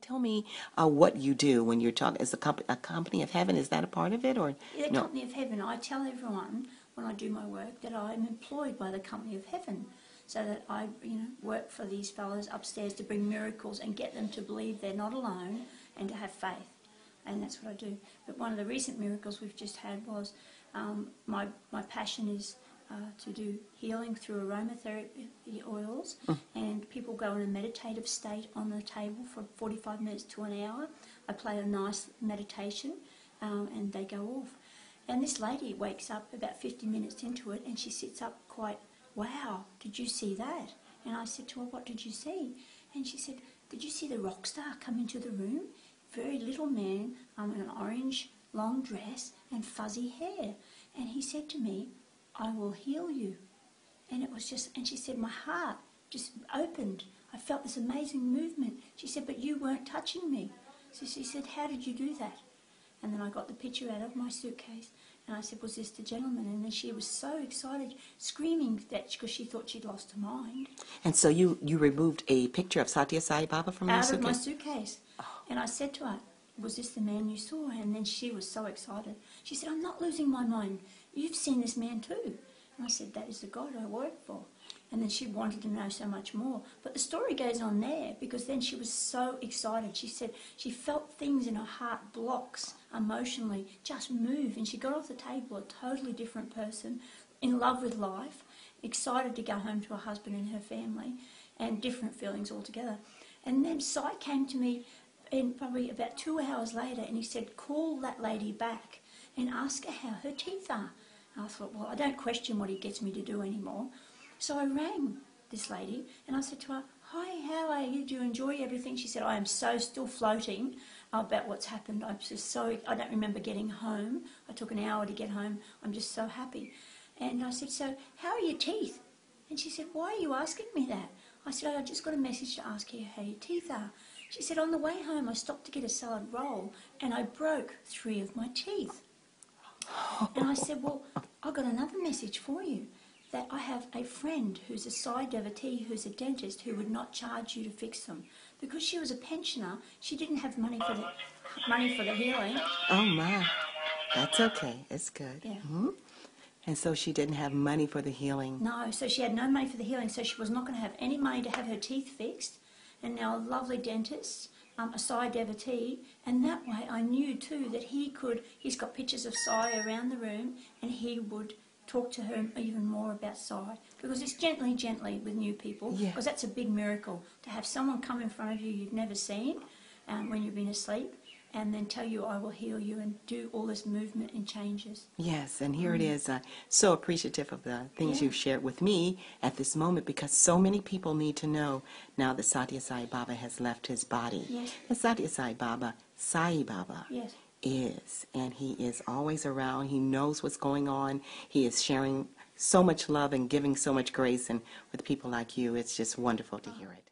Tell me what you do when you're talking. Is a company of heaven? Is that a part of it, or The no? Company of Heaven. I tell everyone when I do my work that I'm employed by the Company of Heaven, so that I, work for these fellows upstairs to bring miracles and get them to believe they're not alone and to have faith, and that's what I do. But one of the recent miracles we've just had was my passion is to do healing through aromatherapy oils, and people go in a meditative state on the table for 45 minutes to an hour. I play a nice meditation and they go off. And this lady wakes up about 50 minutes into it and she sits up quite, wow, did you see that? And I said to her, what did you see? And she said, did you see the rock star come into the room? Very little man in an orange long dress and fuzzy hair. And he said to me, I will heal you. And it was just, and she said, my heart just opened. I felt this amazing movement. She said, but you weren't touching me. So she said, how did you do that? And then I got the picture out of my suitcase and I said, was this the gentleman? And then she was so excited, screaming that because she thought she'd lost her mind. And so you removed a picture of Sathya Sai Baba from your Out suitcase? of my suitcase. Oh. And I said to her, was this the man you saw? And then she was so excited. She said, I'm not losing my mind. You've seen this man too. And I said, that is the God I work for. And then she wanted to know so much more. But the story goes on there because then she was so excited. She said she felt things in her heart, blocks emotionally, just move. And she got off the table a totally different person, in love with life, excited to go home to her husband and her family, and different feelings altogether. And then Sai came to me probably about 2 hours later and he said, call that lady back and ask her how her teeth are. And I thought, well, I don't question what he gets me to do anymore. So I rang this lady and I said to her, hi, how are you? Do you enjoy everything? She said, I am so still floating about what's happened. I'm just so, I don't remember getting home. I took an hour to get home. I'm just so happy. And I said, so how are your teeth? And she said, why are you asking me that? I said, I just got a message to ask you how your teeth are. She said, on the way home I stopped to get a salad roll and I broke 3 of my teeth. And I said, well, I've got another message for you. That I have a friend who's a Sai devotee who's a dentist who would not charge you to fix them. Because she was a pensioner, she didn't have money for the healing. Oh my, that's okay, it's good. Yeah. Mm-hmm. And so she didn't have money for the healing. No, so she had no money for the healing, so she was not going to have any money to have her teeth fixed. And now a lovely dentist, a Sai devotee, and that way I knew too that he's got pictures of Sai around the room and he would talk to her even more about Sai, because it's gently with new people, because that's a big miracle, to have someone come in front of you you've never seen when you've been asleep, and then tell you, I will heal you, and do all this movement and changes. Yes, and here it is. So appreciative of the things you've shared with me at this moment, because so many people need to know now that Sathya Sai Baba has left his body. Yes. And Sathya Sai Baba, Sai Baba. Yes. Is, and he is always around. He knows what's going on. He is sharing so much love and giving so much grace, and with people like you, it's just wonderful to hear it.